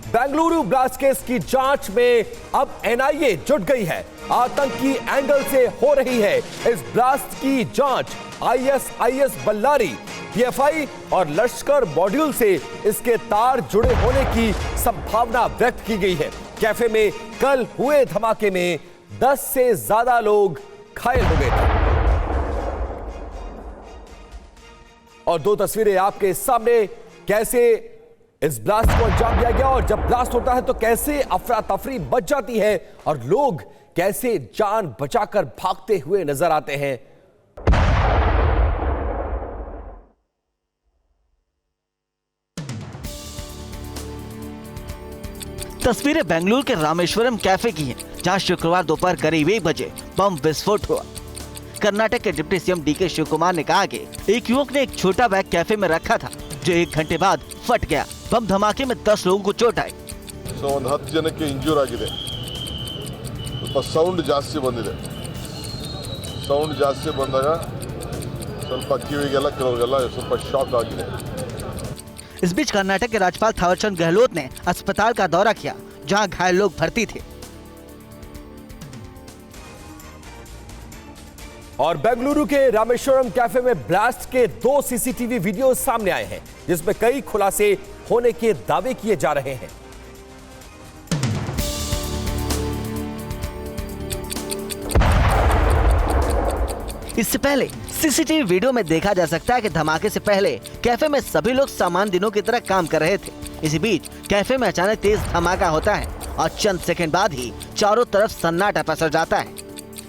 Bengaluru blast case की जांच में अब एनआईए जुट गई है। आतंकी एंगल से हो रही है इस ब्लास्ट की जांच। आईएसआईएस बल्लारी, पीएफआई और लश्कर मॉड्यूल से इसके तार जुड़े होने की संभावना व्यक्त की गई है। कैफे में कल हुए धमाके में 10 से ज्यादा लोग घायल हो गए थे। और दो तस्वीरें आपके सामने, कैसे इस ब्लास्ट को अंजाम दिया गया और जब ब्लास्ट होता है तो कैसे अफरा तफरी मच जाती है और लोग कैसे जान बचाकर भागते हुए नजर आते हैं। तस्वीरें बेंगलुरु के रामेश्वरम कैफे की हैं, जहां शुक्रवार दोपहर करीब 1 बजे बम विस्फोट हुआ। कर्नाटक के डिप्टी सीएम डीके शिव कुमार ने कहा कि एक युवक ने एक छोटा बैग कैफे में रखा था, जो 1 घंटे बाद फट गया। बम धमाके में 10 लोगों को चोट आई। 10 ಜನಕ್ಕೆ ಇಂಜೂರ್ ಆಗಿದೆ। ಸ್ವಲ್ಪ ಸೌಂಡ್ ಜಾಸ್ತಿ ಬಂದಿದೆ। ಸೌಂಡ್ ಜಾಸ್ತಿ ಬಂದಾಗ ಸ್ವಲ್ಪ ಕಿವಿಗೆಲ್ಲ ಕೆಲವರಿಗೆಲ್ಲ ಸ್ವಲ್ಪ ಶಾಕ್ ಆಗಿದೆ। इस बीच कर्नाटक के राज्यपाल थावरचंद गहलोत ने अस्पताल का दौरा किया, जहां घायल लोग भर्ती थे। और बेंगलुरु के रामेश्वरम कैफे में ब्लास्ट के 2 सीसीटीवी वीडियो सामने आए हैं, जिसमें कई खुलासे होने के दावे किए जा रहे हैं। इससे पहले सीसीटीवी वीडियो में देखा जा सकता है कि धमाके से पहले कैफे में सभी लोग सामान्य दिनों की तरह काम कर रहे थे। इसी बीच कैफे में अचानक तेज धमाका होता है और चंद सेकंड बाद ही चारों तरफ सन्नाटा पसर जाता है।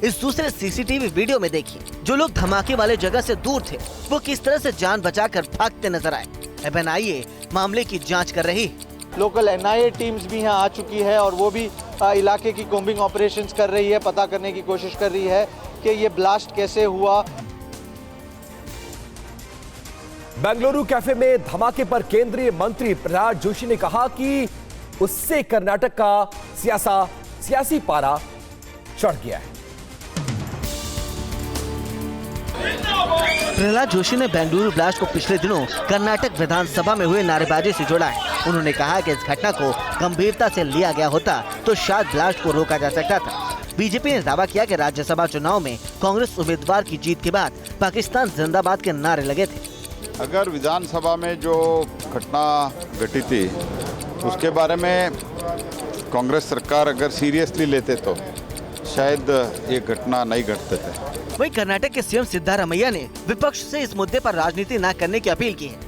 इस दूसरे सीसीटीवी वीडियो में देखिए, जो लोग धमाके वाले जगह से दूर थे वो किस तरह से जान बचाकर भागते नजर आए। अब एनआईए मामले की जांच कर रही है। लोकल एनआईए टीम्स भी यहाँ आ चुकी है और वो भी इलाके की कॉम्बिंग ऑपरेशंस कर रही है, पता करने की कोशिश कर रही है कि ये ब्लास्ट कैसे हुआ। बेंगलुरु कैफे में धमाके पर केंद्रीय मंत्री प्रहलाद जोशी ने कहा कि उससे कर्नाटक का सियासी पारा चढ़ गया है। प्रहलाद जोशी ने बेंगलुरु ब्लास्ट को पिछले दिनों कर्नाटक विधानसभा में हुए नारेबाजी से जोड़ा है। उन्होंने कहा कि इस घटना को गंभीरता से लिया गया होता तो शायद ब्लास्ट को रोका जा सकता था। बीजेपी ने दावा किया कि राज्यसभा चुनाव में कांग्रेस उम्मीदवार की जीत के बाद पाकिस्तान जिंदाबाद के नारे लगे थे। अगर विधानसभा में जो घटना घटी थी उसके बारे में कांग्रेस सरकार अगर सीरियसली लेते तो शायद ये घटना नहीं घटते थे। वहीं कर्नाटक के सीएम सिद्धारमैया ने विपक्ष से इस मुद्दे पर राजनीति न करने की अपील की है।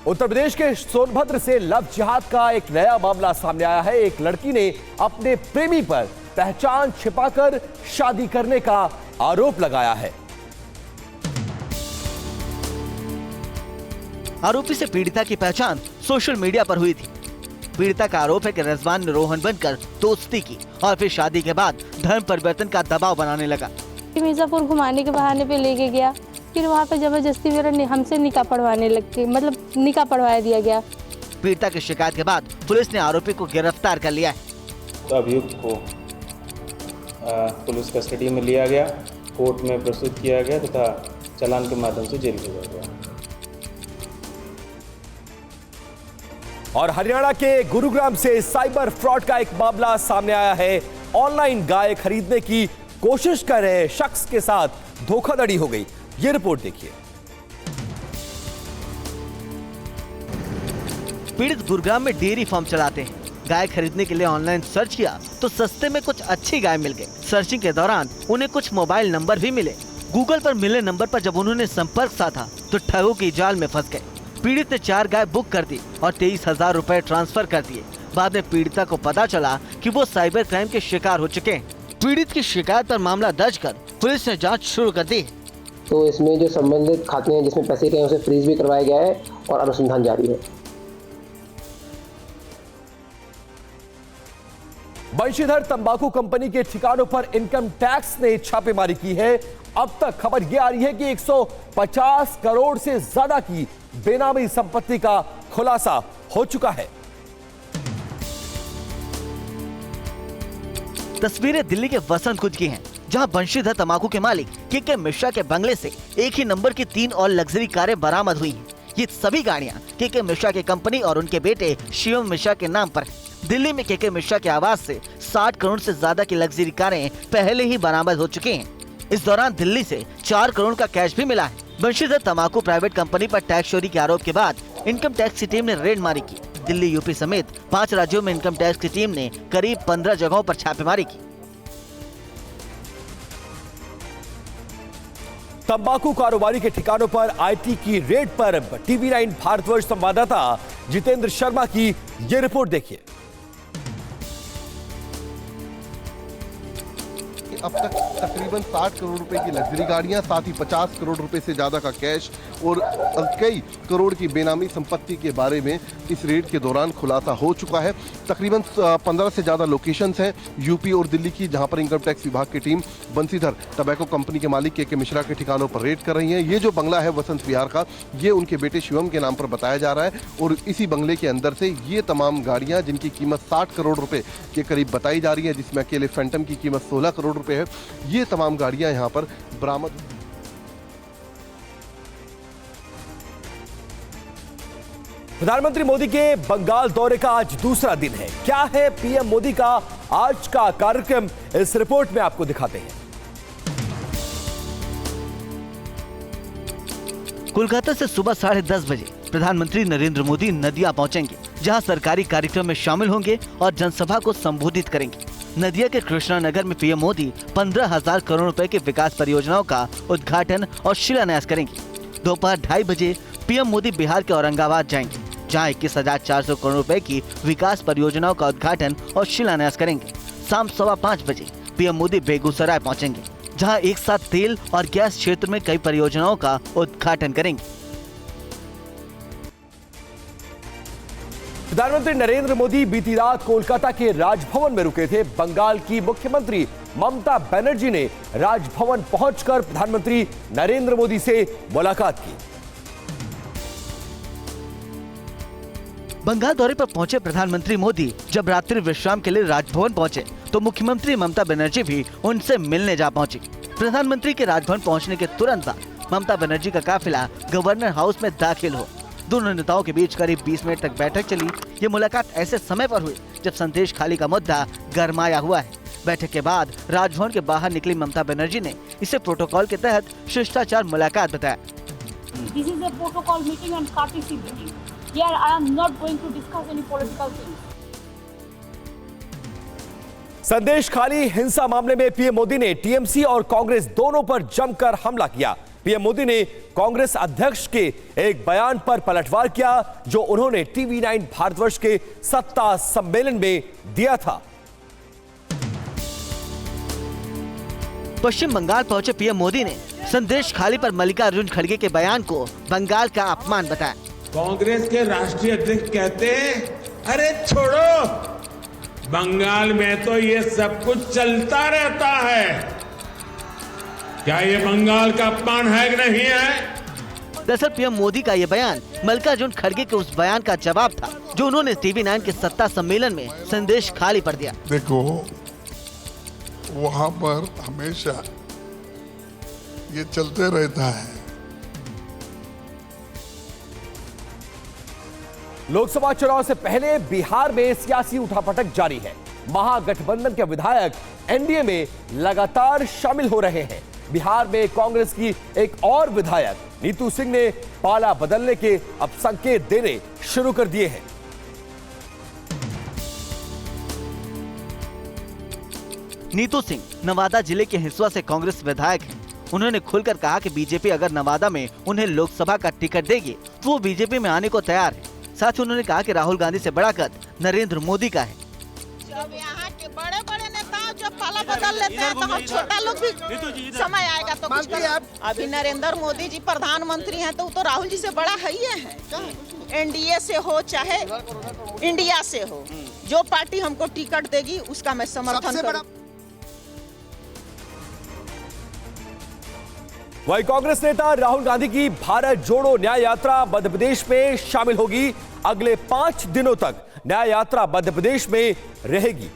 उत्तर प्रदेश के सोनभद्र से लव जिहाद का एक नया मामला सामने आया है। एक लड़की ने अपने प्रेमी पर पहचान छिपाकर शादी करने का आरोप लगाया है। आरोपी से पीड़िता की पहचान सोशल मीडिया पर हुई थी। पीड़िता का आरोप है कि रिजवान ने रोहन बनकर दोस्ती की और फिर शादी के बाद धर्म परिवर्तन का दबाव बनाने लगा। मिर्जापुर घुमाने के बहाने पे लेके गया, फिर वहाँ पे जबरदस्ती मेरा हमसे निकाह पढ़वाने लग गई, मतलब निकाह पढ़वा दिया गया। पीड़िता की शिकायत के बाद पुलिस ने आरोपी को गिरफ्तार कर लिया है। तो अभियुक्त को पुलिस कस्टडी में लिया गया, कोर्ट में प्रस्तुत किया गया तथा चालान के माध्यम से जेल भेजा गया। और हरियाणा के गुरुग्राम से साइबर फ्रॉड का एक मामला सामने आया है। ऑनलाइन गाय खरीदने की कोशिश कर रहे शख्स के साथ धोखाधड़ी हो गई। ये रिपोर्ट देखिए। पीड़ित गुरुग्राम में डेयरी फार्म चलाते हैं। गाय खरीदने के लिए ऑनलाइन सर्च किया तो सस्ते में कुछ अच्छी गाय मिल गई। सर्चिंग के दौरान उन्हें कुछ मोबाइल नंबर भी मिले। गूगल पर मिले नंबर पर जब उन्होंने संपर्क साधा तो ठगों की जाल में फंस गए। पीड़ित ने 4 गाय बुक कर दी और 23,000 रुपए ट्रांसफर कर दिए। बाद में पीड़िता को पता चला कि वो साइबर क्राइम के शिकार हो चुके हैं। पीड़ित की शिकायत पर मामला दर्ज कर पुलिस ने जांच शुरू कर दी। तो इसमें जो संबंधित खाते हैं जिसमें पैसे गए उसे फ्रीज भी करवाया गया है और अनुसंधान जारी है। बंशीधर तंबाकू कंपनी के ठिकानों पर इनकम टैक्स ने छापेमारी की है। अब तक खबर यह आ रही है कि 150 करोड़ से ज्यादा की बेनामी संपत्ति का खुलासा हो चुका है। तस्वीरें दिल्ली के वसंत कुंज की हैं, जहां बंशीधर तंबाकू के मालिक के मिश्रा के बंगले से एक ही नंबर की 3 और लग्जरी कारें बरामद हुई हैं। ये सभी गाड़ियां के मिश्रा की कंपनी और उनके बेटे शिवम मिश्रा के नाम पर है। दिल्ली में के मिश्रा के आवास से 60 करोड़ से ज्यादा की लग्जरी कारें पहले ही बरामद हो चुकी हैं। इस दौरान दिल्ली से 4 करोड़ का कैश भी मिला है। बंशीधर तंबाकू प्राइवेट कंपनी पर टैक्स चोरी के आरोप के बाद इनकम टैक्स की टीम ने रेड मारी की। दिल्ली, यूपी समेत 5 राज्यों में इनकम टैक्स की टीम ने करीब 15 जगहों पर छापेमारी की। तंबाकू कारोबारी के ठिकानों पर आईटी की रेड पर TV9 भारतवर्ष संवाददाता जितेंद्र शर्मा की ये रिपोर्ट देखिए। अब तक तकरीबन 60 करोड़ रुपए की लग्जरी गाड़ियां, साथ ही 50 करोड़ रुपए से ज्यादा का कैश और कई करोड़ की बेनामी संपत्ति के बारे में इस रेड के दौरान खुलासा हो चुका है। तकरीबन 15 से ज्यादा लोकेशंस हैं यूपी और दिल्ली की, जहां पर इनकम टैक्स विभाग की टीम बंसीधर टबैको कंपनी के मालिक के मिश्रा के ठिकानों पर रेड कर रही है। ये जो बंगला है वसंत विहार का, ये उनके बेटे शिवम के नाम पर बताया जा रहा है और इसी बंगले के अंदर से ये तमाम गाड़ियां, जिनकी कीमत 60 करोड़ रुपए के करीब बताई जा रही है, जिसमें अकेले फैंटम की कीमत 16 करोड़ रुपए है, ये तमाम गाड़ियां यहां पर बरामद। प्रधानमंत्री मोदी के बंगाल दौरे का आज दूसरा दिन है। क्या है पीएम मोदी का आज का कार्यक्रम, इस रिपोर्ट में आपको दिखाते हैं। कोलकाता से सुबह 10:30 बजे प्रधानमंत्री नरेंद्र मोदी नदिया पहुंचेंगे, जहां सरकारी कार्यक्रम में शामिल होंगे और जनसभा को संबोधित करेंगे। नदिया के कृष्णानगर में पीएम मोदी 15,000 करोड़ रुपए के विकास परियोजनाओं का उद्घाटन और शिलान्यास करेंगे। दोपहर 2:30 बजे पीएम मोदी बिहार के औरंगाबाद जाएंगे, जहां 21,400 करोड़ रुपए की विकास परियोजनाओं का उद्घाटन और शिलान्यास करेंगे। शाम 5:15 बजे पीएम मोदी बेगूसराय पहुंचेंगे, जहां एक साथ तेल और गैस क्षेत्र में कई परियोजनाओं का उद्घाटन करेंगे। प्रधानमंत्री नरेंद्र मोदी बीती रात कोलकाता के राजभवन में रुके थे। बंगाल की मुख्यमंत्री ममता बनर्जी ने राजभवन पहुंचकर प्रधानमंत्री नरेंद्र मोदी से मुलाकात की। बंगाल दौरे पर पहुंचे प्रधानमंत्री मोदी जब रात्रि विश्राम के लिए राजभवन पहुंचे, तो मुख्यमंत्री ममता बनर्जी भी उनसे मिलने जा पहुंची। प्रधानमंत्री के राजभवन पहुंचने के तुरंत बाद ममता बनर्जी का काफिला गवर्नर हाउस में दाखिल हो। दोनों नेताओं के बीच करीब 20 मिनट तक बैठक चली। ये मुलाकात ऐसे समय पर हुई जब संदेश खाली का मुद्दा गरमाया हुआ है। बैठक के बाद राजभवन के बाहर निकली ममता बनर्जी ने इसे प्रोटोकॉल के तहत शिष्टाचार मुलाकात बताया। This is a protocol meeting and courtesy meeting. Here I am not going to discuss any political things. संदेश खाली हिंसा मामले में पीएम मोदी ने टीएमसी और कांग्रेस दोनों पर जमकर हमला किया। पीएम मोदी ने कांग्रेस अध्यक्ष के एक बयान पर पलटवार किया, जो उन्होंने TV9 भारतवर्ष के सत्ता सम्मेलन में दिया था। पश्चिम बंगाल पहुंचे पीएम मोदी ने संदेश खाली पर मल्लिकार्जुन खड़गे के बयान को बंगाल का अपमान बताया। कांग्रेस के राष्ट्रीय अध्यक्ष कहते हैं, अरे छोड़ो, बंगाल में तो ये सब कुछ चलता रहता है। क्या ये बंगाल का अपमान है कि नहीं है? दरअसल पीएम मोदी का ये बयान मल्लिकार्जुन खड़गे के उस बयान का जवाब था, जो उन्होंने TV9 के सत्ता सम्मेलन में संदेश खाली पर दिया। देखो, वहां पर हमेशा ये चलते रहता है। लोकसभा चुनाव से पहले बिहार में सियासी उठापटक जारी है। महागठबंधन के विधायक एनडीए में लगातार शामिल हो रहे हैं। बिहार में कांग्रेस की एक और विधायक नीतू सिंह ने पाला बदलने के अब संकेत देने शुरू कर दिए हैं। नीतू सिंह नवादा जिले के हिसुआ से कांग्रेस विधायक हैं। उन्होंने खुलकर कहा कि बीजेपी अगर नवादा में उन्हें लोकसभा का टिकट देगी तो वो बीजेपी में आने को तैयार है। साथ ही उन्होंने कहा कि राहुल गांधी से बड़ा कद नरेंद्र मोदी का है। जब यहाँ के बड़े बड़े नेता जब पाला बदल लेते हैं तो हम छोटा लोग भी समय आएगा तो कुछ अभी नरेंद्र मोदी जी प्रधानमंत्री हैं तो वो तो राहुल जी से बड़ा है ही है। एनडीए से हो चाहे इंडिया से हो, जो पार्टी हमको टिकट देगी उसका मैं समर्थन करूँ। वहीं कांग्रेस नेता राहुल गांधी की भारत जोड़ो न्याय यात्रा मध्य प्रदेश में शामिल होगी। अगले 5 दिनों तक न्याय यात्रा मध्य प्रदेश में रहेगी।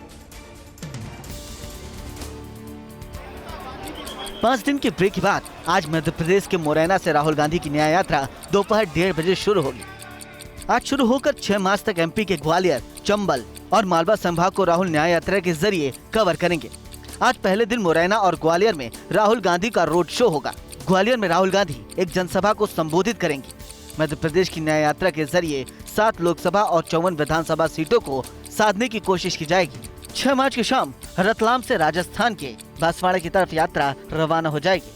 5 दिन के ब्रेक के बाद आज मध्य प्रदेश के मुरैना से राहुल गांधी की न्याय यात्रा दोपहर 1:30 बजे शुरू होगी। आज शुरू होकर 6 मार्च तक एमपी के ग्वालियर, चंबल और मालवा संभाग को राहुल न्याय यात्रा के जरिए कवर करेंगे। आज पहले दिन मुरैना और ग्वालियर में राहुल गांधी का रोड शो होगा। ग्वालियर में राहुल गांधी एक जनसभा को संबोधित करेंगे। मध्य प्रदेश की न्याय यात्रा के जरिए 7 लोकसभा और 54 विधानसभा सीटों को साधने की कोशिश की जाएगी। 6 मार्च की शाम रतलाम से राजस्थान के बांसवाड़ा की तरफ यात्रा रवाना हो जाएगी।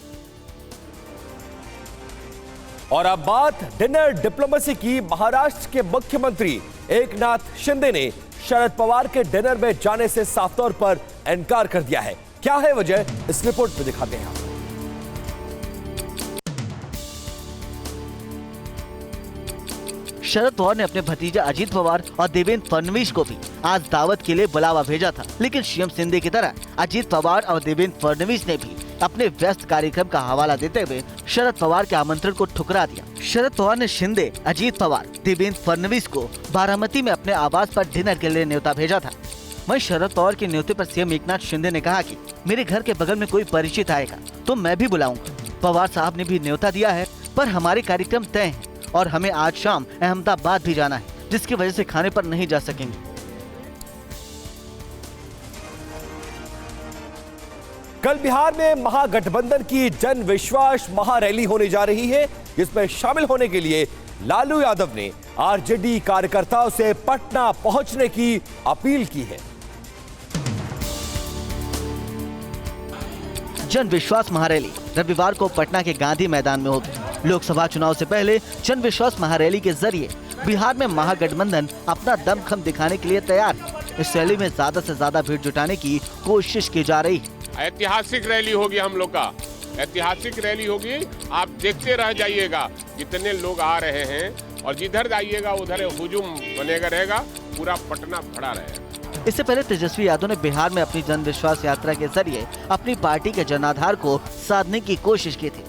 और अब बात डिनर डिप्लोमेसी की। महाराष्ट्र के मुख्यमंत्री एकनाथ शिंदे ने शरद पवार के डिनर में जाने से साफ तौर पर इनकार कर दिया है। क्या है वजह, इस रिपोर्ट में दिखाते हैं। शरद पवार ने अपने भतीजा अजीत पवार और देवेंद्र फडणवीस को भी आज दावत के लिए बुलावा भेजा था, लेकिन सीएम शिंदे की तरह अजीत पवार और देवेंद्र फडणवीस ने भी अपने व्यस्त कार्यक्रम का हवाला देते हुए शरद पवार के आमंत्रण को ठुकरा दिया। शरद पवार ने शिंदे, अजीत पवार, देवेंद्र फडणवीस को बारामती में अपने आवास पर डिनर के लिए न्योता भेजा था। वहीं शरद पवार के न्योते पर सीएम एकनाथ शिंदे ने कहा कि मेरे घर के बगल में कोई परिचित आएगा तो मैं भी बुलाऊंगा। पवार साहब ने भी न्योता दिया है, पर हमारे कार्यक्रम तय हैं और हमें आज शाम अहमदाबाद भी जाना है, जिसकी वजह से खाने पर नहीं जा सकेंगे। कल बिहार में महागठबंधन की जन विश्वास महारैली होने जा रही है, जिसमें शामिल होने के लिए लालू यादव ने आरजेडी कार्यकर्ताओं से पटना पहुंचने की अपील की है। जन विश्वास महारैली रविवार को पटना के गांधी मैदान में होगी। लोकसभा चुनाव से पहले जन विश्वास महारैली के जरिए बिहार में महागठबंधन अपना दमखम दिखाने के लिए तैयार है। इस रैली में ज्यादा से ज्यादा भीड़ जुटाने की कोशिश की जा रही है। ऐतिहासिक रैली होगी, हम लोग का ऐतिहासिक रैली होगी। आप देखते रह जाइएगा कितने लोग आ रहे हैं, और जिधर जाइएगा उधर हुजूम बनेगा रहेगा, पूरा पटना भरा रहेगा। इससे पहले तेजस्वी यादव ने बिहार में अपनी जन विश्वास यात्रा के जरिए अपनी पार्टी के जनाधार को साधने की कोशिश की थी।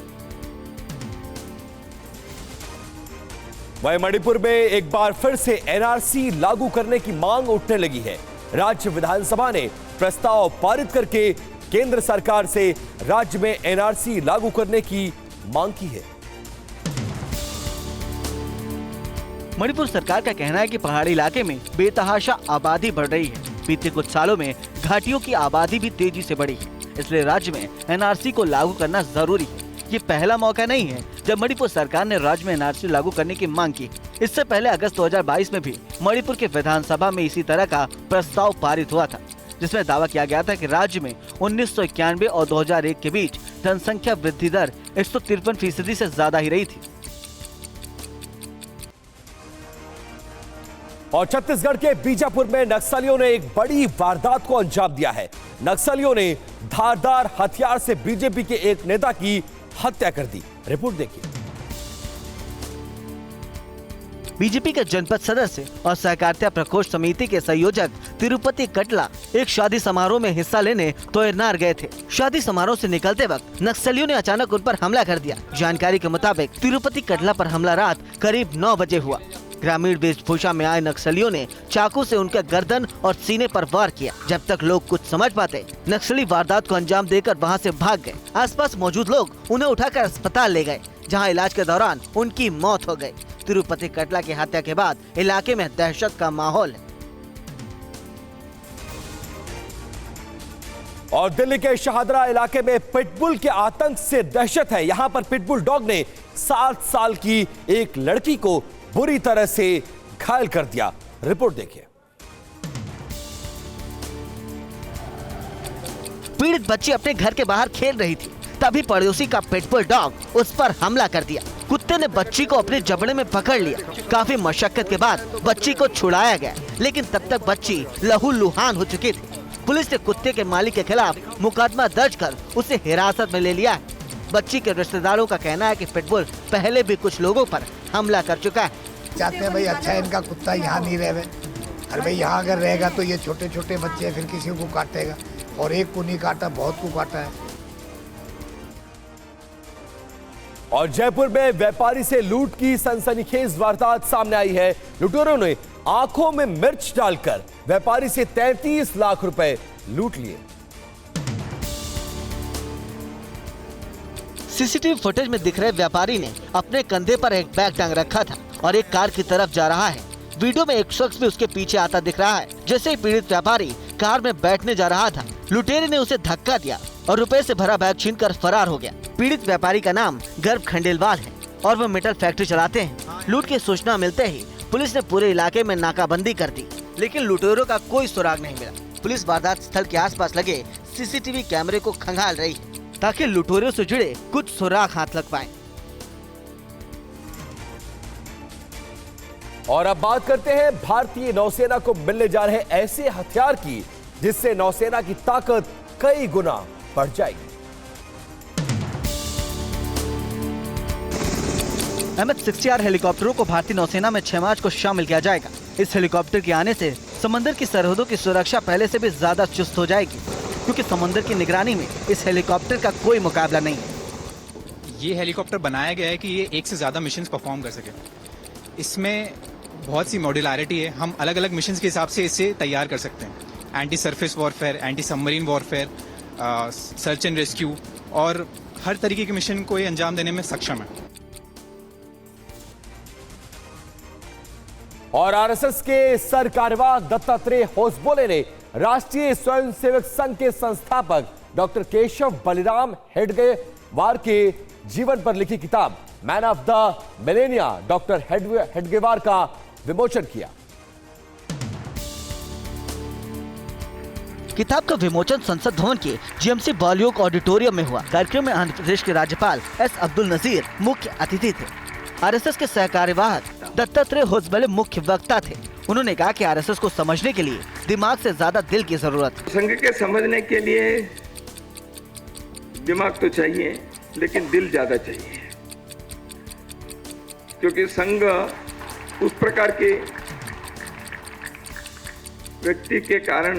वहीं मणिपुर में एक बार फिर से एनआरसी लागू करने की मांग उठने लगी है। राज्य विधानसभा ने प्रस्ताव पारित करके केंद्र सरकार से राज्य में एनआरसी लागू करने की मांग की है। मणिपुर सरकार का कहना है कि पहाड़ी इलाके में बेतहाशा आबादी बढ़ रही है। बीते कुछ सालों में घाटियों की आबादी भी तेजी से बढ़ी है, इसलिए राज्य में एनआरसी को लागू करना जरूरी है। ये पहला मौका नहीं है जब मणिपुर सरकार ने राज्य में एनआरसी लागू करने की मांग की। इससे पहले अगस्त 2022 में भी मणिपुर के विधानसभा में इसी तरह का प्रस्ताव पारित हुआ था, जिसमें दावा किया गया था कि राज्य में 1991 और 2001 के बीच जनसंख्या वृद्धि दर 153% से ज्यादा ही रही थी। और छत्तीसगढ़ के बीजापुर में नक्सलियों ने एक बड़ी वारदात को अंजाम दिया है। नक्सलियों ने धारदार हथियार से बीजेपी के एक नेता की हत्या कर दी। रिपोर्ट देखिए। बीजेपी के जनपद सदस्य और सहकारिता प्रकोष्ठ समिति के संयोजक तिरुपति कटला एक शादी समारोह में हिस्सा लेने तोयरनार गए थे। शादी समारोह से निकलते वक्त नक्सलियों ने अचानक उन पर हमला कर दिया। जानकारी के मुताबिक तिरुपति कटला पर हमला रात करीब 9 बजे हुआ। ग्रामीण वेशभूषा में आए नक्सलियों ने चाकू से उनके गर्दन और सीने पर वार किया। जब तक लोग कुछ समझ पाते, नक्सली वारदात को अंजाम देकर वहां से भाग गए। आसपास मौजूद लोग उन्हें उठाकर अस्पताल ले गए, जहां इलाज के दौरान उनकी मौत हो गई। तिरुपति कटला की हत्या के बाद इलाके में दहशत का माहौल है। और दिल्ली के शाहदरा इलाके में पिटबुल के आतंक से दहशत है। यहां पर पिटबुल डॉग ने 7 साल की एक लड़की को बुरी तरह से घायल कर दिया। रिपोर्ट देखिए। पीड़ित बच्ची अपने घर के बाहर खेल रही थी, तभी पड़ोसी का पिटबुल डॉग उस पर हमला कर दिया। कुत्ते ने बच्ची को अपने जबड़े में पकड़ लिया। काफी मशक्कत के बाद बच्ची को छुड़ाया गया, लेकिन तब तक बच्ची लहूलुहान हो चुकी थी। पुलिस ने कुत्ते के मालिक के खिलाफ मुकदमा दर्ज कर उसे हिरासत में ले लिया है। बच्ची के रिश्तेदारों का कहना है कि पिटबुल पहले भी कुछ लोगों पर हमला कर चुका है। चाहते हैं भाई अच्छा है इनका कुत्ता यहाँ नहीं रहे, अरे भाई यहाँ अगर रहेगा तो ये छोटे छोटे बच्चे फिर किसी को काटेगा, और एक को नहीं काटा बहुत को काटा है। और जयपुर में व्यापारी से लूट की सनसनीखेज वारदात सामने आई है। लुटेरों ने आंखों में मिर्च डालकर व्यापारी से 33 लाख रुपए लूट लिए। सीसीटीवी फुटेज में दिख रहे व्यापारी ने अपने कंधे पर एक बैग टांग रखा था और एक कार की तरफ जा रहा है। वीडियो में एक शख्स भी उसके पीछे आता दिख रहा है। जैसे ही पीड़ित व्यापारी कार में बैठने जा रहा था, लुटेरे ने उसे धक्का दिया और रुपए से भरा बैग छीनकर फरार हो गया। पीड़ित व्यापारी का नाम गर्भ खंडेलवाल है और वह मेटल फैक्ट्री चलाते हैं। लूट की सूचना मिलते ही पुलिस ने पूरे इलाके में नाकाबंदी कर दी, लेकिन लुटेरों का कोई सुराग नहीं मिला। पुलिस वारदात स्थल के आसपास लगे सीसीटीवी कैमरे को खंगाल रही है ताकि लुटेरों से जुड़े कुछ सुराग हाथ लग पाए। और अब बात करते हैं भारतीय नौसेना को मिलने जा रहे ऐसे हथियार की जिससे नौसेना की ताकत कई गुना बढ़ जाएगी। MH-60R हेलीकॉप्टरों को भारतीय नौसेना में 6 मार्च को शामिल किया जाएगा। इस हेलीकॉप्टर के आने से समंदर की सरहदों की सुरक्षा पहले से भी ज्यादा चुस्त हो जाएगी, क्योंकि समंदर की निगरानी में इस हेलीकॉप्टर का कोई मुकाबला नहीं है। ये हेलीकॉप्टर बनाया गया है कि ये एक से ज्यादा मिशन परफॉर्म कर सके। इसमें बहुत सी मॉड्यूलरिटी है, हम अलग अलग मिशन के हिसाब से इसे तैयार कर सकते हैं। Anti surface warfare, anti submarine warfare, search and rescue और हर तरीके के मिशन को ये अंजाम देने में सक्षम है। और आरएसएस के सरकार्यवाह दत्तात्रेय होसबोले ने राष्ट्रीय स्वयंसेवक संघ के संस्थापक डॉक्टर केशव बलिराम हेडगेवार के जीवन पर लिखी किताब man of the millennia doctor Hedgewar का विमोचन किया। किताब का विमोचन संसद भवन के जीएमसी बॉलियोक ऑडिटोरियम में हुआ। कार्यक्रम में आंध्र प्रदेश के राज्यपाल एस अब्दुल नजीर मुख्य अतिथि थे। आरएसएस के सहकार्यवाह दत्तात्रेय होसबोले मुख्य वक्ता थे। उन्होंने कहा कि आरएसएस को समझने के लिए दिमाग से ज्यादा दिल की जरूरत है। संघ के समझने के लिए दिमाग तो चाहिए, लेकिन दिल ज्यादा चाहिए, क्योंकि संघ उस प्रकार के व्यक्ति के कारण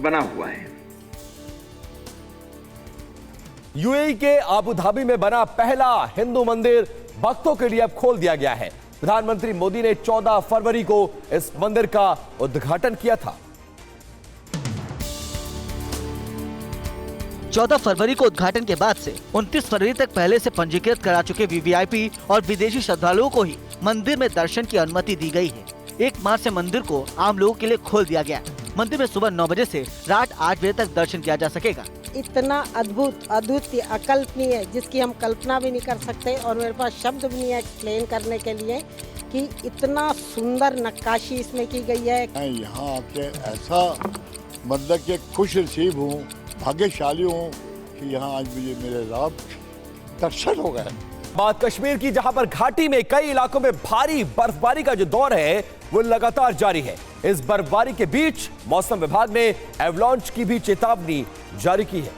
बना हुआ है। यूएई के आबू धाबी में बना पहला हिंदू मंदिर भक्तों के लिए अब खोल दिया गया है। प्रधानमंत्री मोदी ने 14 फरवरी को इस मंदिर का उद्घाटन किया था। 14 फरवरी को उद्घाटन के बाद से 29 फरवरी तक पहले से पंजीकृत करा चुके वीवीआईपी और विदेशी श्रद्धालुओं को ही मंदिर में दर्शन की अनुमति दी गई है। 1 मार्च से मंदिर को आम लोगों के लिए खोल दिया गया। मंदिर में सुबह 9 बजे से रात 8 बजे तक दर्शन किया जा सकेगा। इतना अद्भुत, अद्वितीय, अकल्पनीय, जिसकी हम कल्पना भी नहीं कर सकते और मेरे पास शब्द भी नहीं है एक्सप्लेन करने के लिए कि इतना सुंदर नक्काशी इसमें की गई है। मैं यहाँ आके ऐसा मतलब कि खुश नसीब हूँ, भाग्यशाली हूँ कि यहाँ आज मुझे मेरे रब दर्शन हो गए। बात कश्मीर की, जहां पर घाटी में कई इलाकों में भारी बर्फबारी का जो दौर है वो लगातार जारी है। इस बर्फबारी के बीच मौसम विभाग ने एवलांच की भी चेतावनी जारी की है।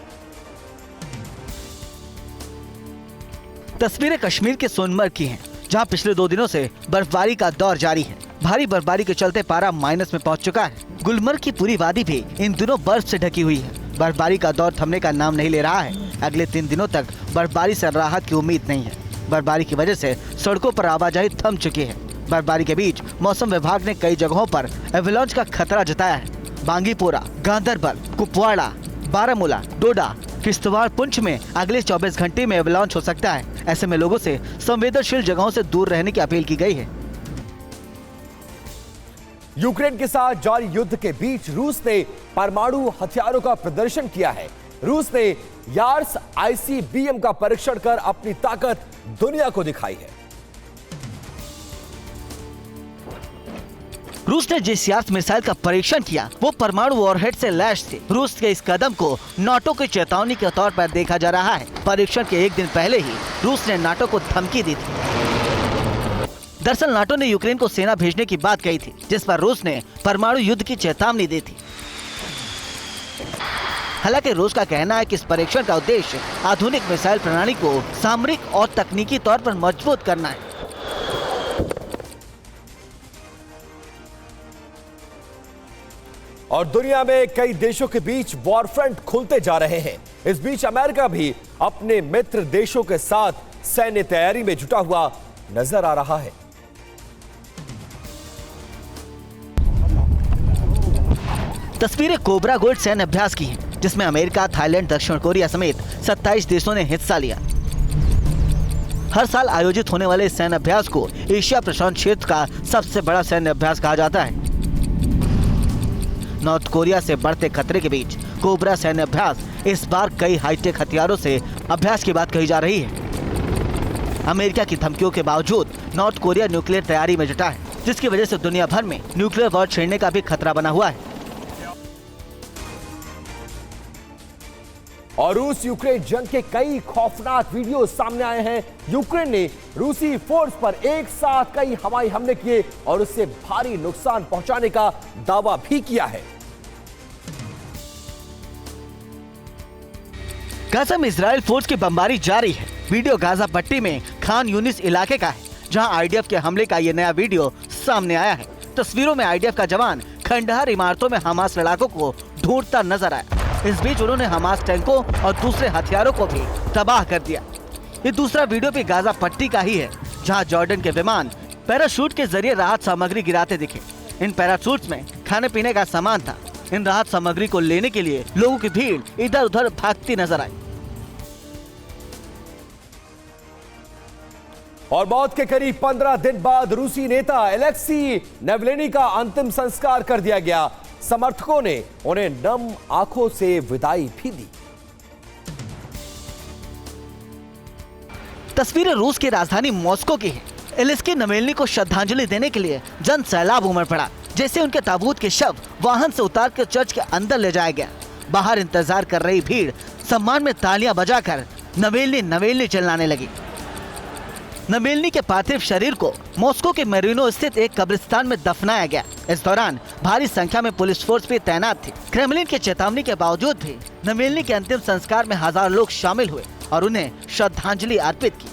तस्वीरें कश्मीर के सोनमर्ग की हैं, जहां पिछले 2 दिनों से बर्फबारी का दौर जारी है। भारी बर्फबारी के चलते पारा माइनस में पहुंच चुका है। गुलमर्ग की पूरी वादी भी इन दिनों बर्फ से ढकी हुई है। बर्फबारी का दौर थमने का नाम नहीं ले रहा है। अगले 3 दिनों तक बर्फबारी से राहत की उम्मीद नहीं है। बर्फबारी की वजह से सड़कों पर आवाजाही थम चुकी है। बर्फबारी के बीच मौसम विभाग ने कई जगहों पर एवलांच का खतरा जताया है। बांगीपोरा, गांदरबल, कुपवाड़ा, बारामूला, डोडा, किश्तवाड़, पुंछ में अगले 24 घंटे में एवलांच हो सकता है। ऐसे में लोगों से संवेदनशील जगहों से दूर रहने की अपील की गई है। यूक्रेन के साथ जारी युद्ध के बीच रूस ने परमाणु हथियारों का प्रदर्शन किया है। रूस ने यार्स ICBM का परीक्षण कर अपनी ताकत दुनिया को दिखाई है। रूस ने जिस यार्स मिसाइल का परीक्षण किया वो परमाणु वॉरहेड से लैस थे। रूस के इस कदम को नाटो की चेतावनी के तौर पर देखा जा रहा है। परीक्षण के 1 दिन पहले ही रूस ने नाटो को धमकी दी थी। दरअसल नाटो ने यूक्रेन को सेना भेजने की बात कही थी, जिस पर रूस ने परमाणु युद्ध की चेतावनी दी थी। हालांकि रूस का कहना है कि इस परीक्षण का उद्देश्य आधुनिक मिसाइल प्रणाली को सामरिक और तकनीकी तौर पर मजबूत करना है। और दुनिया में कई देशों के बीच वॉरफ्रंट खुलते जा रहे हैं। इस बीच अमेरिका भी अपने मित्र देशों के साथ सैन्य तैयारी में जुटा हुआ नजर आ रहा है। तस्वीरें कोबरा गोल्ड सैन्य अभ्यास की हैं, जिसमें अमेरिका, थाईलैंड, दक्षिण कोरिया समेत 27 देशों ने हिस्सा लिया। हर साल आयोजित होने वाले इस सैन्य अभ्यास को एशिया प्रशांत क्षेत्र का सबसे बड़ा सैन्य अभ्यास कहा जाता है। नॉर्थ कोरिया से बढ़ते खतरे के बीच कोबरा सैन्य अभ्यास इस बार कई हाईटेक हथियारों से अभ्यास की बात कही जा रही है। अमेरिका की धमकियों के बावजूद नॉर्थ कोरिया न्यूक्लियर तैयारी में जुटा है, जिसकी वजह से दुनिया भर में न्यूक्लियर वॉर छिड़ने का भी खतरा बना हुआ है। और रूस यूक्रेन जंग के कई खौफनाक वीडियो सामने आए हैं। यूक्रेन ने रूसी फोर्स पर एक साथ कई हवाई हमले किए और उससे भारी नुकसान पहुंचाने का दावा भी किया है। गाजा में इजरायल फोर्स की बमबारी जारी है। वीडियो गाजा पट्टी में खान यूनिस इलाके का है, जहां आईडीएफ के हमले का ये नया वीडियो सामने आया है। तस्वीरों में आईडीएफ का जवान खंडहर इमारतों में हमास लड़ाकों को ढूंढता नजर आया। इस बीच उन्होंने हमास टैंकों और दूसरे हथियारों को भी तबाह कर दिया। ये दूसरा वीडियो भी गाजा पट्टी का ही है, जहां जॉर्डन के विमान पैराशूट के जरिए राहत सामग्री गिराते दिखे। इन पैराशूट्स में खाने पीने का सामान था। इन राहत सामग्री को लेने के लिए लोगों की भीड़ इधर उधर भागती नजर आई। और मौत के करीब 15 दिन बाद रूसी नेता एलेक्सी नेवलेनी का अंतिम संस्कार कर दिया गया। समर्थकों ने उन्हें नम आंखों से विदाई भी दी। तस्वीरें रूस की राजधानी मॉस्को की है। एलेक्सी नेवलेनी को श्रद्धांजलि देने के लिए जन सैलाब उमड़ पड़ा। जैसे उनके ताबूत के शव वाहन से उतार कर चर्च के अंदर ले जाया गया। बाहर इंतजार कर रही भीड़ सम्मान में तालियां बजाकर नेवलेनी चिल्लाने लगी। नेवलेनी के पार्थिव शरीर को मॉस्को के मेरिनो स्थित एक कब्रिस्तान में दफनाया गया। इस दौरान भारी संख्या में पुलिस फोर्स भी तैनात थी। क्रेमलिन के चेतावनी के बावजूद भी नेवलेनी के अंतिम संस्कार में हजारों लोग शामिल हुए और उन्हें श्रद्धांजलि अर्पित की।